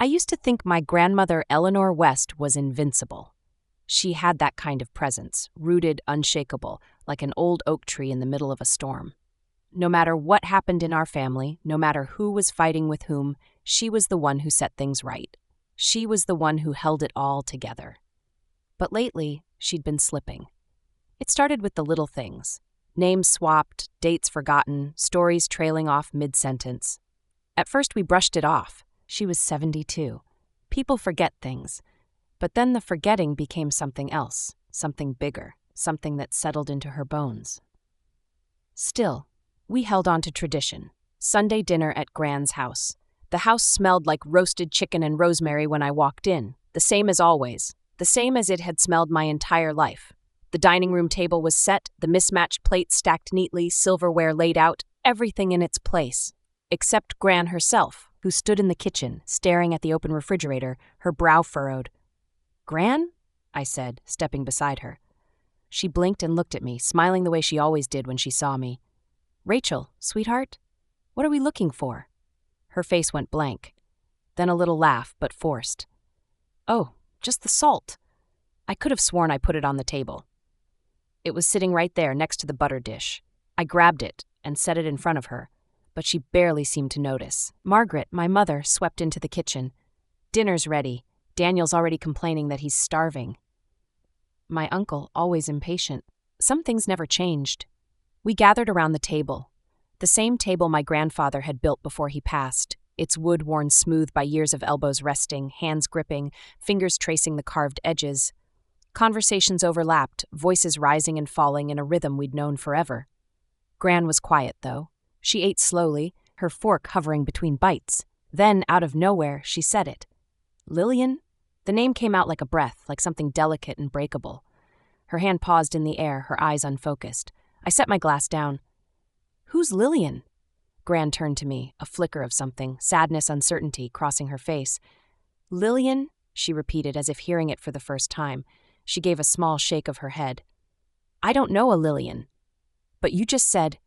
I used to think my grandmother Eleanor West was invincible. She had that kind of presence, rooted, unshakable, like an old oak tree in the middle of a storm. No matter what happened in our family, no matter who was fighting with whom, she was the one who set things right. She was the one who held it all together. But lately, she'd been slipping. It started with the little things. Names swapped, dates forgotten, stories trailing off mid-sentence. At first we brushed it off. She was 72. People forget things. But then the forgetting became something else, something bigger, something that settled into her bones. Still, we held on to tradition. Sunday dinner at Gran's house. The house smelled like roasted chicken and rosemary when I walked in, the same as always, the same as it had smelled my entire life. The dining room table was set, the mismatched plates stacked neatly, silverware laid out, everything in its place. Except Gran herself, who stood in the kitchen, staring at the open refrigerator, her brow furrowed. "Gran?" I said, stepping beside her. She blinked and looked at me, smiling the way she always did when she saw me. "Rachel, sweetheart, what are we looking for?" Her face went blank. Then a little laugh, but forced. "Oh, just the salt. I could have sworn I put it on the table." It was sitting right there next to the butter dish. I grabbed it and set it in front of her, but she barely seemed to notice. Margaret, my mother, swept into the kitchen. "Dinner's ready. Daniel's already complaining that he's starving." My uncle, always impatient. Some things never changed. We gathered around the table. The same table my grandfather had built before he passed, its wood worn smooth by years of elbows resting, hands gripping, fingers tracing the carved edges. Conversations overlapped, voices rising and falling in a rhythm we'd known forever. Gran was quiet, though. She ate slowly, her fork hovering between bites. Then, out of nowhere, she said it. "Lillian?" The name came out like a breath, like something delicate and breakable. Her hand paused in the air, her eyes unfocused. I set my glass down. "Who's Lillian?" Gran turned to me, a flicker of something, sadness, uncertainty, crossing her face. "Lillian?" she repeated as if hearing it for the first time. She gave a small shake of her head. "I don't know a Lillian." "But you just said,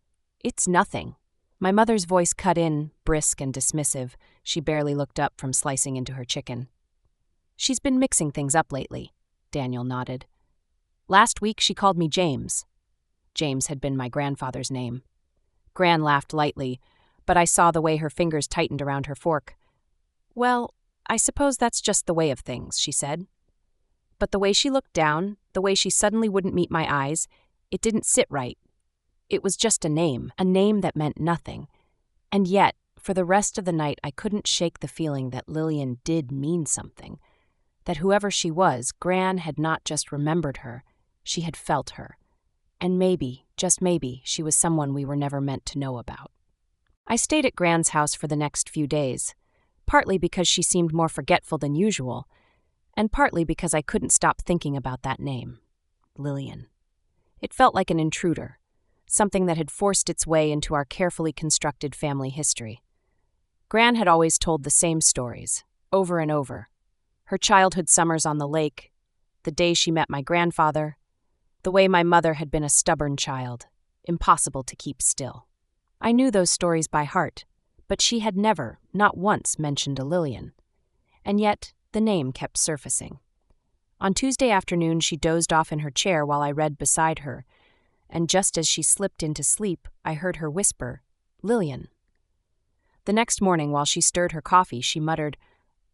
'It's nothing.'" My mother's voice cut in, brisk and dismissive. She barely looked up from slicing into her chicken. "She's been mixing things up lately," Daniel nodded. "Last week she called me James." James had been my grandfather's name. Gran laughed lightly, but I saw the way her fingers tightened around her fork. "Well, I suppose that's just the way of things," she said. But the way she looked down, the way she suddenly wouldn't meet my eyes, it didn't sit right. It was just a name that meant nothing. And yet, for the rest of the night, I couldn't shake the feeling that Lillian did mean something. That whoever she was, Gran had not just remembered her, she had felt her. And maybe, just maybe, she was someone we were never meant to know about. I stayed at Gran's house for the next few days, partly because she seemed more forgetful than usual, and partly because I couldn't stop thinking about that name, Lillian. It felt like an intruder, something that had forced its way into our carefully constructed family history. Gran had always told the same stories, over and over. Her childhood summers on the lake, the day she met my grandfather, the way my mother had been a stubborn child, impossible to keep still. I knew those stories by heart, but she had never, not once, mentioned a Lillian. And yet, the name kept surfacing. On Tuesday afternoon, she dozed off in her chair while I read beside her, and just as she slipped into sleep, I heard her whisper, "Lillian." The next morning, while she stirred her coffee, she muttered,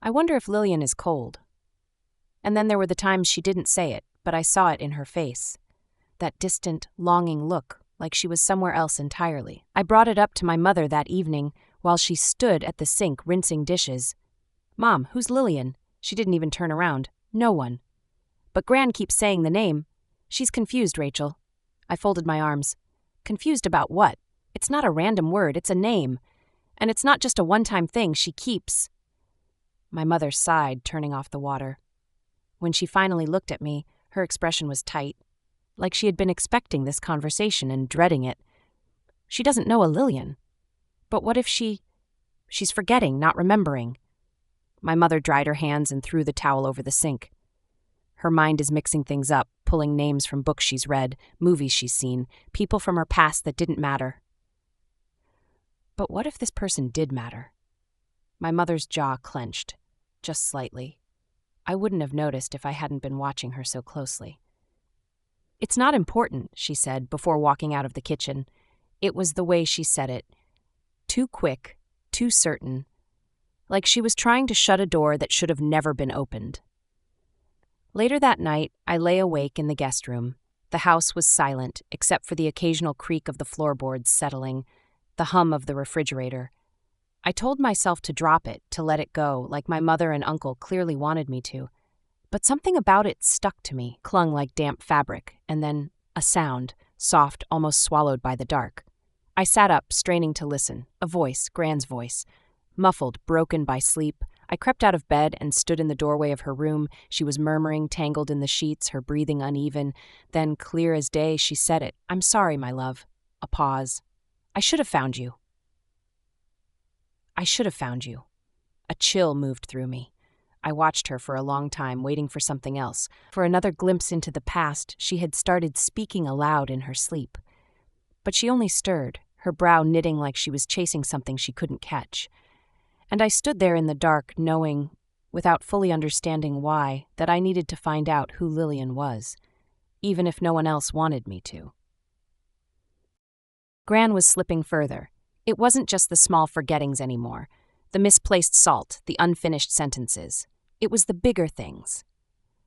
"I wonder if Lillian is cold." And then there were the times she didn't say it, but I saw it in her face. That distant, longing look, like she was somewhere else entirely. I brought it up to my mother that evening while she stood at the sink rinsing dishes. "Mom, who's Lillian?" She didn't even turn around. "No one." "But Gran keeps saying the name. She's confused, Rachel." I folded my arms. "Confused about what? It's not a random word, it's a name. And it's not just a one-time thing, she keeps." My mother sighed, turning off the water. When she finally looked at me, her expression was tight, like she had been expecting this conversation and dreading it. "She doesn't know a Lillian. But what if she's forgetting, not remembering?" My mother dried her hands and threw the towel over the sink. Her mind is mixing things up, pulling names from books she's read, movies she's seen, people from her past that didn't matter. But what if this person did matter? My mother's jaw clenched. just slightly. I wouldn't have noticed if I hadn't been watching her so closely. "It's not important," she said before walking out of the kitchen. It was the way she said it. Too quick, too certain, like she was trying to shut a door that should have never been opened. Later that night, I lay awake in the guest room. The house was silent, except for the occasional creak of the floorboards settling, the hum of the refrigerator. I told myself to drop it, to let it go, like my mother and uncle clearly wanted me to. But something about it stuck to me, clung like damp fabric, and then a sound, soft, almost swallowed by the dark. I sat up, straining to listen. A voice, Gran's voice. Muffled, broken by sleep, I crept out of bed and stood in the doorway of her room. She was murmuring, tangled in the sheets, her breathing uneven. Then, clear as day, she said it. "I'm sorry, my love." A pause. "I should have found you. I should have found you." A chill moved through me. I watched her for a long time, waiting for something else, for another glimpse into the past. She had started speaking aloud in her sleep. But she only stirred, her brow knitting like she was chasing something she couldn't catch. And I stood there in the dark, knowing, without fully understanding why, that I needed to find out who Lillian was, even if no one else wanted me to. Gran was slipping further. It wasn't just the small forgettings anymore, the misplaced salt, the unfinished sentences. It was the bigger things,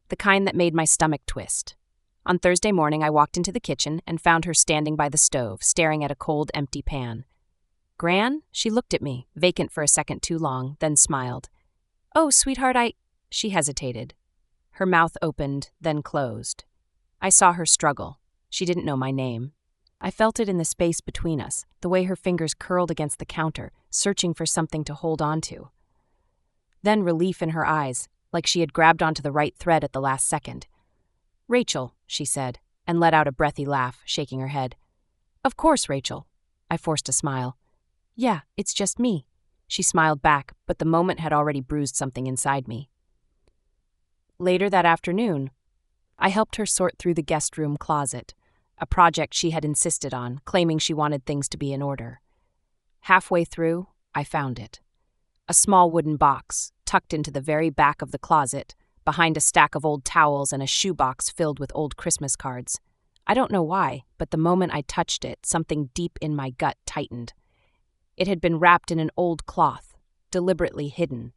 the kind that made my stomach twist. On Thursday morning, I walked into the kitchen and found her standing by the stove, staring at a cold, empty pan. "Gran?" She looked at me, vacant for a second too long, then smiled. "Oh, sweetheart, She hesitated. Her mouth opened, then closed. I saw her struggle. She didn't know my name. I felt it in the space between us, the way her fingers curled against the counter, searching for something to hold on to. Then relief in her eyes, like she had grabbed onto the right thread at the last second. "Rachel," she said, and let out a breathy laugh, shaking her head. "Of course, Rachel." I forced a smile. "Yeah, it's just me." She smiled back, but the moment had already bruised something inside me. Later that afternoon, I helped her sort through the guest room closet, a project she had insisted on, claiming she wanted things to be in order. Halfway through, I found it. A small wooden box, tucked into the very back of the closet, behind a stack of old towels and a shoebox filled with old Christmas cards. I don't know why, but the moment I touched it, something deep in my gut tightened. It had been wrapped in an old cloth, deliberately hidden.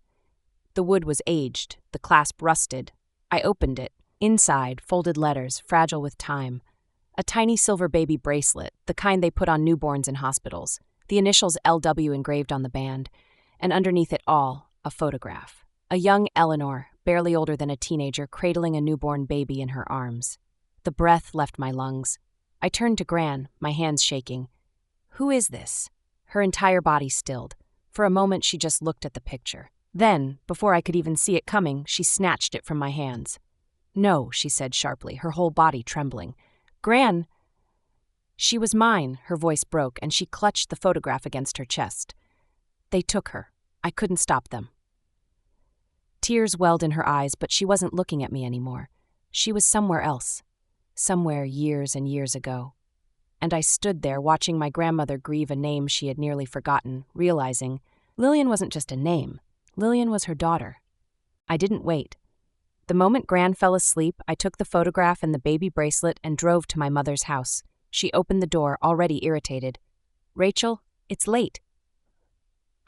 The wood was aged, the clasp rusted. I opened it. Inside, folded letters, fragile with time. A tiny silver baby bracelet, the kind they put on newborns in hospitals. The initials LW engraved on the band. And underneath it all, a photograph. A young Eleanor, barely older than a teenager, cradling a newborn baby in her arms. The breath left my lungs. I turned to Gran, my hands shaking. "Who is this?" Her entire body stilled. For a moment, she just looked at the picture. Then, before I could even see it coming, she snatched it from my hands. "No," she said sharply, her whole body trembling. "Gran!" She was mine, her voice broke, and she clutched the photograph against her chest. "They took her. I couldn't stop them." Tears welled in her eyes, but she wasn't looking at me anymore. She was somewhere else. Somewhere years and years ago. And I stood there watching my grandmother grieve a name she had nearly forgotten, realizing Lillian wasn't just a name. Lillian was her daughter. I didn't wait. The moment Gran fell asleep, I took the photograph and the baby bracelet and drove to my mother's house. She opened the door, already irritated. "Rachel, it's late."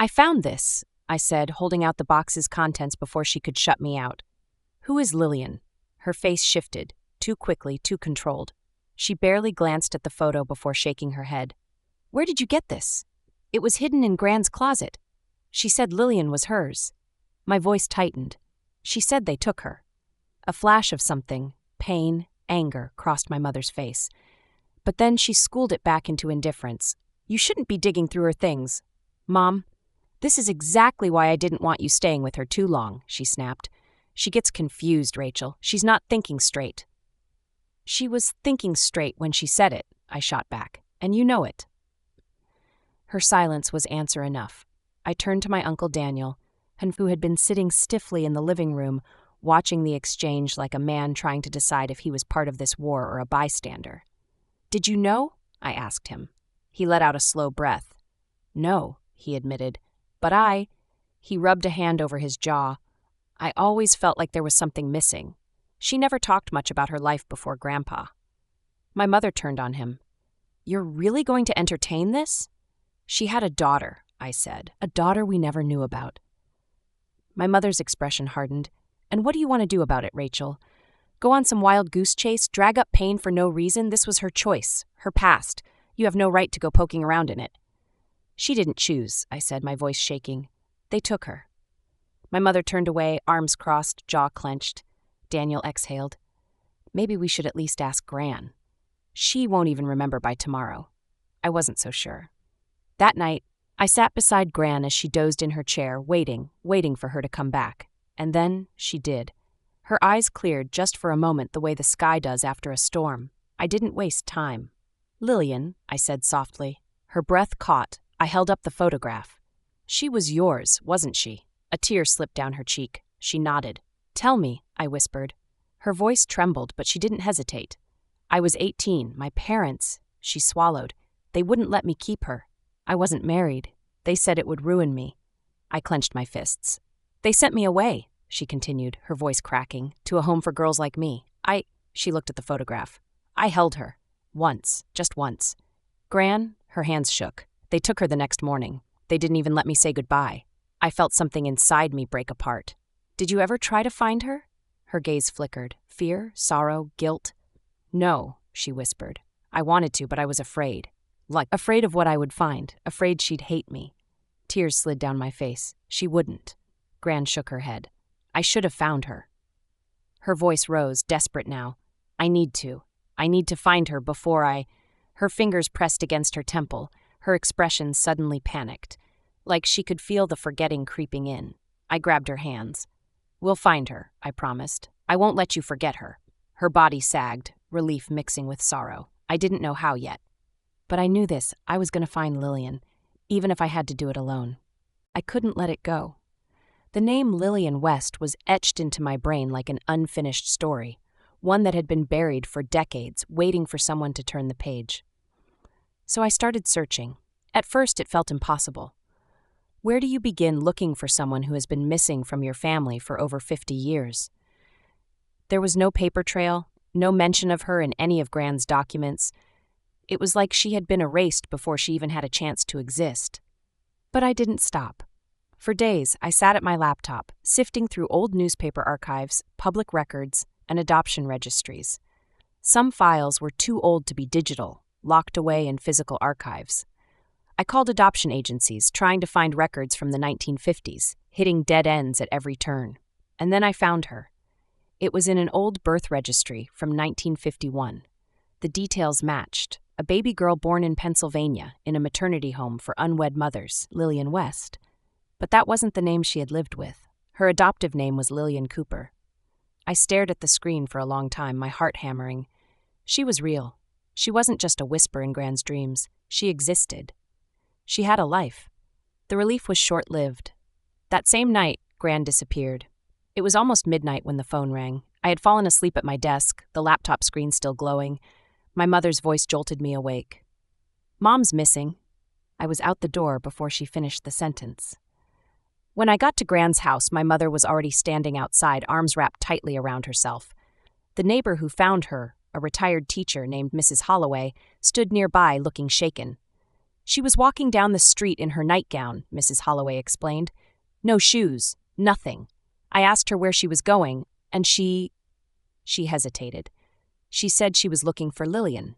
"I found this," I said, holding out the box's contents before she could shut me out. "Who is Lillian?" Her face shifted, too quickly, too controlled. She barely glanced at the photo before shaking her head. "Where did you get this?" "It was hidden in Gran's closet. She said Lillian was hers." My voice tightened. "She said they took her." A flash of something, pain, anger, crossed my mother's face. But then she schooled it back into indifference. "You shouldn't be digging through her things." "Mom, this is exactly why I didn't want you staying with her too long," she snapped. "She gets confused, Rachel. She's not thinking straight." "She was thinking straight when she said it," I shot back, "and you know it." Her silence was answer enough. I turned to my Uncle Daniel, who had been sitting stiffly in the living room, watching the exchange like a man trying to decide if he was part of this war or a bystander. "Did you know?" I asked him. He let out a slow breath. "No," he admitted. "But he rubbed a hand over his jaw. I always felt like there was something missing. She never talked much about her life before Grandpa. My mother turned on him. "You're really going to entertain this?" "She had a daughter," I said. "A daughter we never knew about." My mother's expression hardened. "And what do you want to do about it, Rachel? Go on some wild goose chase, drag up pain for no reason? This was her choice, her past. You have no right to go poking around in it." "She didn't choose," I said, my voice shaking. "They took her." My mother turned away, arms crossed, jaw clenched. Daniel exhaled. "Maybe we should at least ask Gran. She won't even remember by tomorrow." I wasn't so sure. That night, I sat beside Gran as she dozed in her chair, waiting for her to come back. And then she did. Her eyes cleared just for a moment the way the sky does after a storm. I didn't waste time. "Lillian," I said softly. Her breath caught. I held up the photograph. "She was yours, wasn't she?" A tear slipped down her cheek. She nodded. "Tell me," I whispered. Her voice trembled, but she didn't hesitate. "I was 18. My parents," she swallowed, "they wouldn't let me keep her. I wasn't married. They said it would ruin me." I clenched my fists. "They sent me away," she continued, her voice cracking, "to a home for girls like me. She looked at the photograph. "I held her. Once. Just once. Gran," her hands shook. "They took her the next morning. They didn't even let me say goodbye." I felt something inside me break apart. "Did you ever try to find her?" Her gaze flickered. Fear, sorrow, guilt. "No," she whispered. "I wanted to, but I was afraid. Afraid of what I would find. Afraid she'd hate me." Tears slid down my face. "She wouldn't." Gran shook her head. "I should have found her." Her voice rose, desperate now. "I need to. I need to find her before I—" Her fingers pressed against her temple, her expression suddenly panicked. Like she could feel the forgetting creeping in. I grabbed her hands. "We'll find her," I promised. "I won't let you forget her." Her body sagged, relief mixing with sorrow. I didn't know how yet. But I knew this. I was going to find Lillian, even if I had to do it alone. I couldn't let it go. The name Lillian West was etched into my brain like an unfinished story, one that had been buried for decades, waiting for someone to turn the page. So I started searching. At first, it felt impossible. Where do you begin looking for someone who has been missing from your family for over 50 years? There was no paper trail, no mention of her in any of Gran's documents. It was like she had been erased before she even had a chance to exist. But I didn't stop. For days, I sat at my laptop, sifting through old newspaper archives, public records, and adoption registries. Some files were too old to be digital, locked away in physical archives. I called adoption agencies, trying to find records from the 1950s, hitting dead ends at every turn. And then I found her. It was in an old birth registry from 1951. The details matched. A baby girl born in Pennsylvania in a maternity home for unwed mothers, Lillian West. But that wasn't the name she had lived with. Her adoptive name was Lillian Cooper. I stared at the screen for a long time, my heart hammering. She was real. She wasn't just a whisper in Gran's dreams. She existed. She had a life. The relief was short-lived. That same night, Gran disappeared. It was almost midnight when the phone rang. I had fallen asleep at my desk, the laptop screen still glowing. My mother's voice jolted me awake. "Mom's missing." I was out the door before she finished the sentence. When I got to Gran's house, my mother was already standing outside, arms wrapped tightly around herself. The neighbor who found her, a retired teacher named Mrs. Holloway, stood nearby looking shaken. "She was walking down the street in her nightgown," Mrs. Holloway explained. "No shoes, nothing. I asked her where she was going, and she hesitated. She said she was looking for Lillian."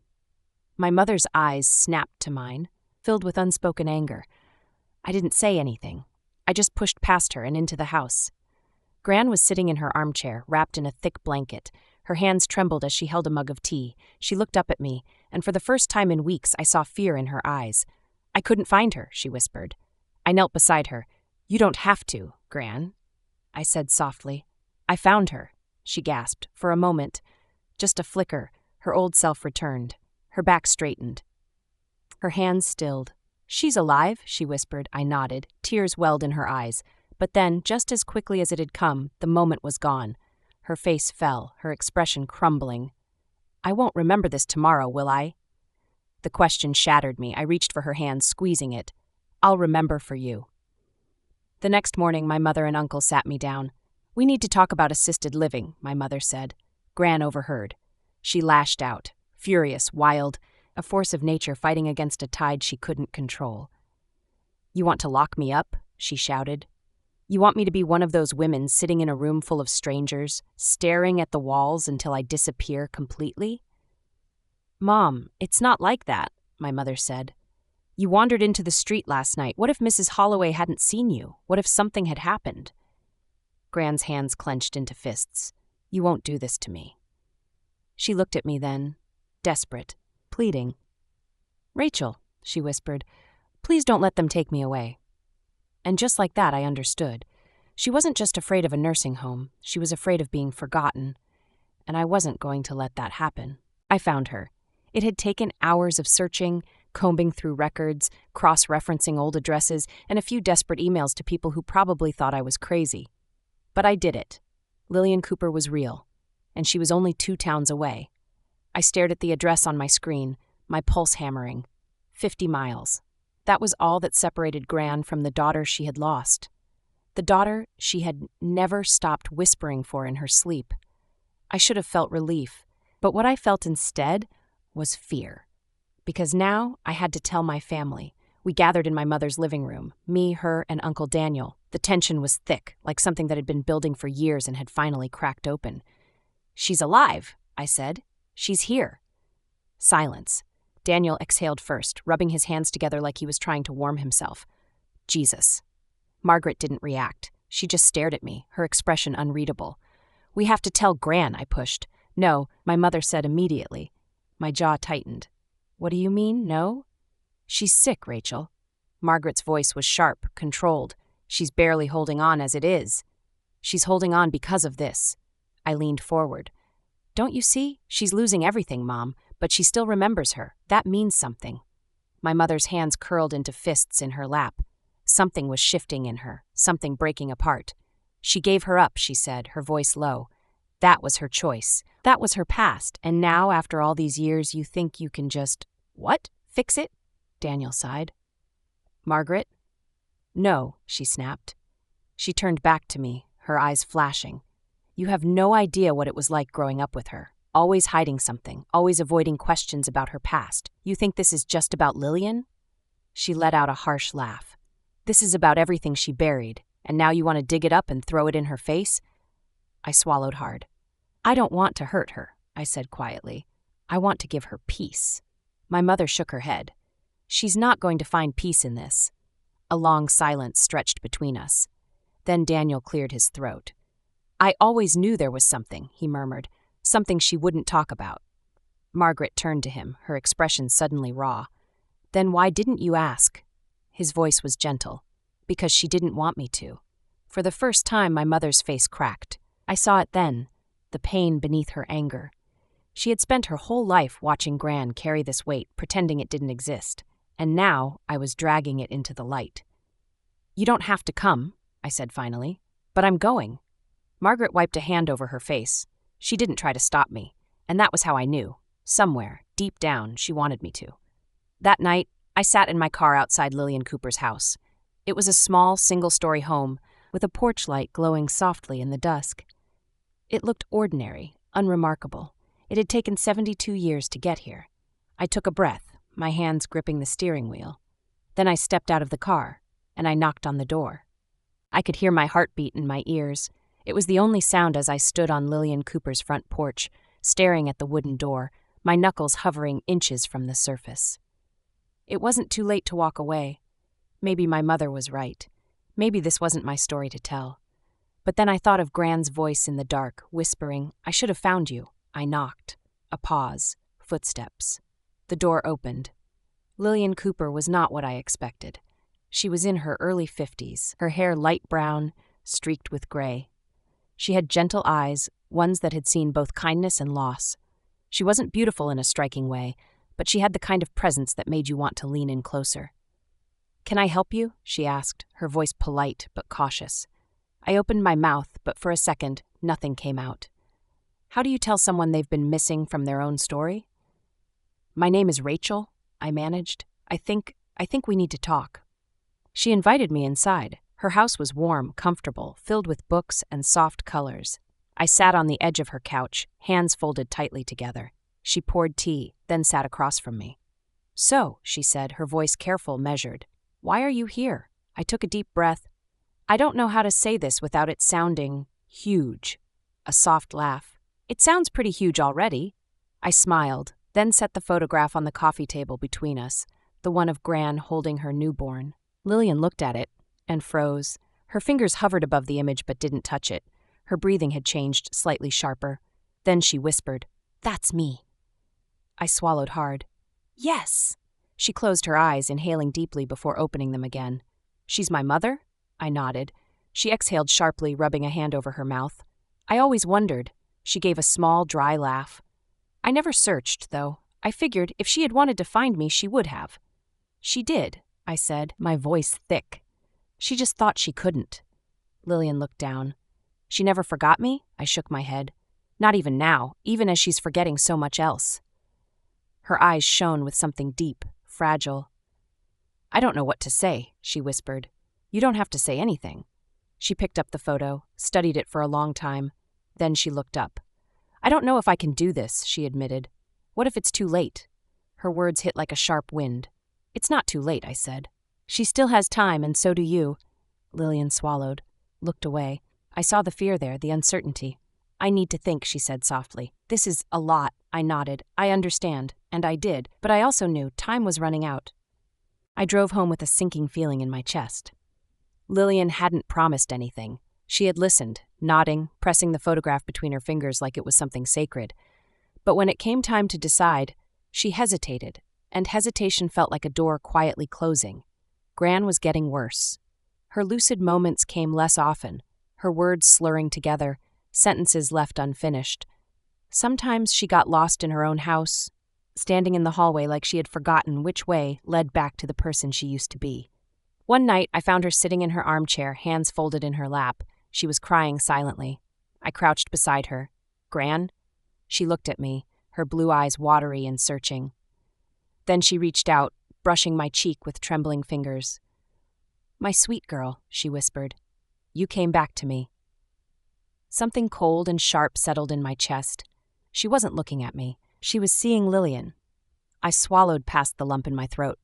My mother's eyes snapped to mine, filled with unspoken anger. I didn't say anything. I just pushed past her and into the house. Gran was sitting in her armchair, wrapped in a thick blanket. Her hands trembled as she held a mug of tea. She looked up at me, and for the first time in weeks I saw fear in her eyes. "I couldn't find her," she whispered. I knelt beside her. "You don't have to, Gran," I said softly. "I found her," she gasped. For a moment, just a flicker, her old self returned. Her back straightened. Her hands stilled. "She's alive," she whispered. I nodded. Tears welled in her eyes. But then, just as quickly as it had come, the moment was gone. Her face fell, her expression crumbling. "I won't remember this tomorrow, will I?" The question shattered me. I reached for her hand, squeezing it. "I'll remember for you." The next morning, my mother and uncle sat me down. "We need to talk about assisted living," my mother said. Gran overheard. She lashed out, furious, wild, a force of nature fighting against a tide she couldn't control. "You want to lock me up?" she shouted. "You want me to be one of those women sitting in a room full of strangers, staring at the walls until I disappear completely?" "Mom, it's not like that," my mother said. "You wandered into the street last night. What if Mrs. Holloway hadn't seen you? What if something had happened?" Gran's hands clenched into fists. "You won't do this to me." She looked at me then, desperate, pleading. "Rachel," she whispered, "please don't let them take me away." And just like that, I understood. She wasn't just afraid of a nursing home. She was afraid of being forgotten. And I wasn't going to let that happen. I found her. It had taken hours of searching, combing through records, cross-referencing old addresses, and a few desperate emails to people who probably thought I was crazy. But I did it. Lillian Cooper was real, and she was only 2 towns away. I stared at the address on my screen, my pulse hammering. 50 miles. That was all that separated Gran from the daughter she had lost. The daughter she had never stopped whispering for in her sleep. I should have felt relief, but what I felt instead was fear. Because now I had to tell my family. We gathered in my mother's living room, me, her, and Uncle Daniel. The tension was thick, like something that had been building for years and had finally cracked open. "She's alive," I said. "She's here." Silence. Daniel exhaled first, rubbing his hands together like he was trying to warm himself. Jesus. Margaret didn't react. She just stared at me, her expression unreadable. "We have to tell Gran," I pushed. "No," my mother said immediately. My jaw tightened. "What do you mean, no?" "She's sick, Rachel." Margaret's voice was sharp, controlled. "She's barely holding on as it is. She's holding on because of this." I leaned forward. "Don't you see? She's losing everything, Mom, but she still remembers her. That means something." My mother's hands curled into fists in her lap. Something was shifting in her, something breaking apart. "She gave her up," she said, her voice low. "That was her choice. That was her past, and now, after all these years, you think you can just, what? Fix it?" Daniel sighed. "Margaret?" "No," she snapped. She turned back to me, her eyes flashing. "You have no idea what it was like growing up with her. Always hiding something, always avoiding questions about her past. You think this is just about Lillian?" She let out a harsh laugh. "This is about everything she buried, and now you want to dig it up and throw it in her face?" I swallowed hard. "I don't want to hurt her," I said quietly. "I want to give her peace." My mother shook her head. "She's not going to find peace in this." A long silence stretched between us. Then Daniel cleared his throat. "I always knew there was something," he murmured, "something she wouldn't talk about." Margaret turned to him, her expression suddenly raw. "Then why didn't you ask?" His voice was gentle. "Because she didn't want me to." For the first time, my mother's face cracked. I saw it then, the pain beneath her anger. She had spent her whole life watching Gran carry this weight, pretending it didn't exist. And now I was dragging it into the light. "You don't have to come," I said finally. "But I'm going." Margaret wiped a hand over her face. She didn't try to stop me, and that was how I knew. Somewhere, deep down, she wanted me to. That night, I sat in my car outside Lillian Cooper's house. It was a small, single-story home, with a porch light glowing softly in the dusk. It looked ordinary, unremarkable. It had taken 72 years to get here. I took a breath, my hands gripping the steering wheel. Then I stepped out of the car, and I knocked on the door. I could hear my heartbeat in my ears. It was the only sound as I stood on Lillian Cooper's front porch, staring at the wooden door, my knuckles hovering inches from the surface. It wasn't too late to walk away. Maybe my mother was right. Maybe this wasn't my story to tell. But then I thought of Gran's voice in the dark, whispering, "I should have found you." I knocked. A pause. Footsteps. The door opened. Lillian Cooper was not what I expected. She was in her early 50s, her hair light brown, streaked with gray. She had gentle eyes, ones that had seen both kindness and loss. She wasn't beautiful in a striking way, but she had the kind of presence that made you want to lean in closer. "Can I help you?" she asked, her voice polite but cautious. I opened my mouth, but for a second, nothing came out. "How do you tell someone they've been missing from their own story?" "My name is Rachel," I managed. I think we need to talk." She invited me inside. Her house was warm, comfortable, filled with books and soft colors. I sat on the edge of her couch, hands folded tightly together. She poured tea, then sat across from me. "So," she said, her voice careful, measured. "Why are you here?" I took a deep breath. I don't know how to say this without it sounding huge. A soft laugh. "It sounds pretty huge already." I smiled, then set the photograph on the coffee table between us, the one of Gran holding her newborn. Lillian looked at it and froze. Her fingers hovered above the image but didn't touch it. Her breathing had changed, slightly sharper. Then she whispered, "That's me." I swallowed hard. "Yes." She closed her eyes, inhaling deeply before opening them again. "She's my mother?" I nodded. She exhaled sharply, rubbing a hand over her mouth. "I always wondered." She gave a small, dry laugh. "I never searched, though. I figured if she had wanted to find me, she would have." "She did," I said, my voice thick. "She just thought she couldn't." Lillian looked down. "She never forgot me?" I shook my head. "Not even now, even as she's forgetting so much else." Her eyes shone with something deep, fragile. "I don't know what to say," she whispered. "You don't have to say anything." She picked up the photo, studied it for a long time. Then she looked up. "I don't know if I can do this," she admitted. "What if it's too late?" Her words hit like a sharp wind. "It's not too late," I said. "She still has time, and so do you." Lillian swallowed, looked away. I saw the fear there, the uncertainty. "I need to think," she said softly. "This is a lot." I nodded. "I understand." And I did, but I also knew time was running out. I drove home with a sinking feeling in my chest. Lillian hadn't promised anything. She had listened, nodding, pressing the photograph between her fingers like it was something sacred. But when it came time to decide, she hesitated, and hesitation felt like a door quietly closing. Gran was getting worse. Her lucid moments came less often, her words slurring together, sentences left unfinished. Sometimes she got lost in her own house, standing in the hallway like she had forgotten which way led back to the person she used to be. One night, I found her sitting in her armchair, hands folded in her lap. She was crying silently. I crouched beside her. "Gran?" She looked at me, her blue eyes watery and searching. Then she reached out, brushing my cheek with trembling fingers. "My sweet girl," she whispered. "You came back to me." Something cold and sharp settled in my chest. She wasn't looking at me. She was seeing Lillian. I swallowed past the lump in my throat.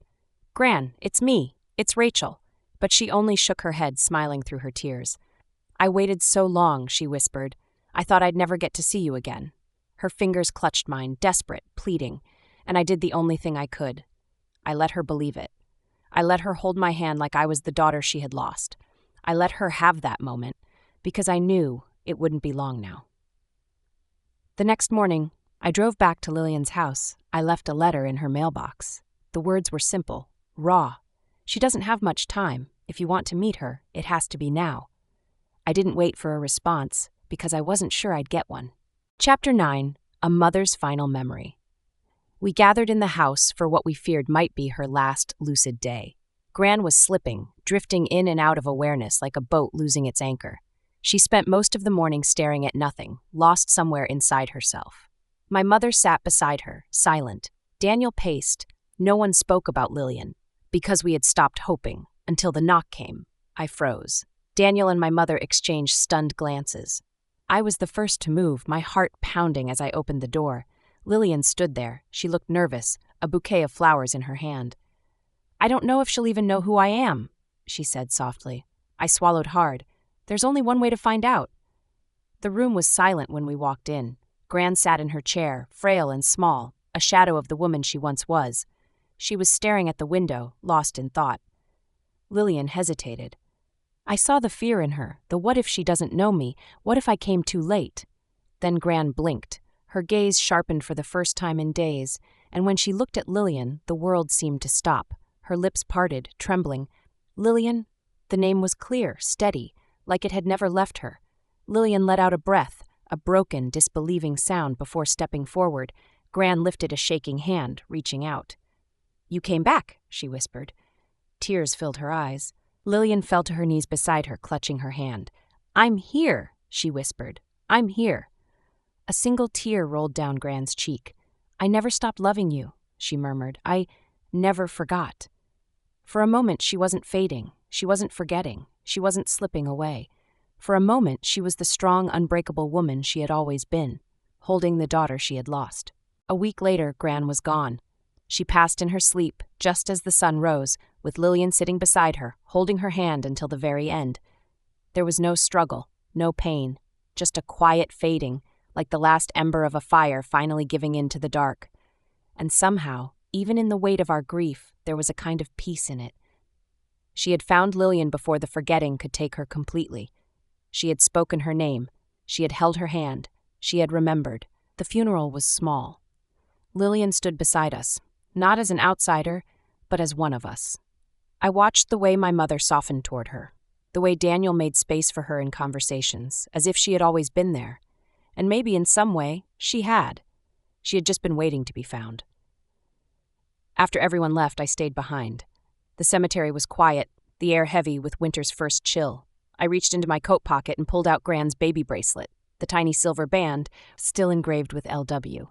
"Gran, it's me. It's Rachel." But she only shook her head, smiling through her tears. "I waited so long," she whispered. "I thought I'd never get to see you again." Her fingers clutched mine, desperate, pleading, and I did the only thing I could. I let her believe it. I let her hold my hand like I was the daughter she had lost. I let her have that moment, because I knew it wouldn't be long now. The next morning, I drove back to Lillian's house. I left a letter in her mailbox. The words were simple, raw. "She doesn't have much time. If you want to meet her, it has to be now." I didn't wait for a response, because I wasn't sure I'd get one. Chapter 9, A Mother's Final Memory. We gathered in the house for what we feared might be her last lucid day. Gran was slipping, drifting in and out of awareness like a boat losing its anchor. She spent most of the morning staring at nothing, lost somewhere inside herself. My mother sat beside her, silent. Daniel paced. No one spoke about Lillian, because we had stopped hoping, until the knock came. I froze. Daniel and my mother exchanged stunned glances. I was the first to move, my heart pounding as I opened the door. Lillian stood there. She looked nervous, a bouquet of flowers in her hand. "I don't know if she'll even know who I am," she said softly. I swallowed hard. "There's only one way to find out." The room was silent when we walked in. Gran sat in her chair, frail and small, a shadow of the woman she once was. She was staring at the window, lost in thought. Lillian hesitated. I saw the fear in her, the what if she doesn't know me, what if I came too late? Then Gran blinked. Her gaze sharpened for the first time in days, and when she looked at Lillian, the world seemed to stop. Her lips parted, trembling. "Lillian?" The name was clear, steady, like it had never left her. Lillian let out a breath, a broken, disbelieving sound before stepping forward. Gran lifted a shaking hand, reaching out. "You came back," she whispered. Tears filled her eyes. Lillian fell to her knees beside her, clutching her hand. "I'm here," she whispered. "I'm here." A single tear rolled down Gran's cheek. "I never stopped loving you," she murmured. "I never forgot." For a moment she wasn't fading. She wasn't forgetting. She wasn't slipping away. For a moment, she was the strong, unbreakable woman she had always been, holding the daughter she had lost. A week later, Gran was gone. She passed in her sleep, just as the sun rose, with Lillian sitting beside her, holding her hand until the very end. There was no struggle, no pain, just a quiet fading, like the last ember of a fire finally giving in to the dark. And somehow, even in the weight of our grief, there was a kind of peace in it. She had found Lillian before the forgetting could take her completely. She had spoken her name. She had held her hand. She had remembered. The funeral was small. Lillian stood beside us, not as an outsider, but as one of us. I watched the way my mother softened toward her, the way Daniel made space for her in conversations, as if she had always been there. And maybe in some way, she had. She had just been waiting to be found. After everyone left, I stayed behind. The cemetery was quiet, the air heavy with winter's first chill. I reached into my coat pocket and pulled out Gran's baby bracelet, the tiny silver band, still engraved with LW.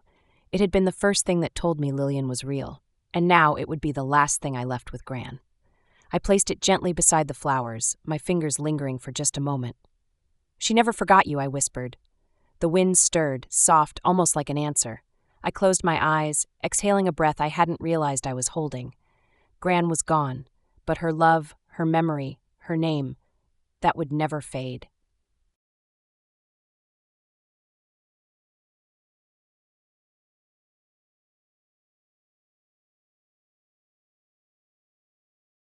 It had been the first thing that told me Lillian was real, and now it would be the last thing I left with Gran. I placed it gently beside the flowers, my fingers lingering for just a moment. "She never forgot you," I whispered. The wind stirred, soft, almost like an answer. I closed my eyes, exhaling a breath I hadn't realized I was holding. Gran was gone, but her love, her memory, her name, that would never fade.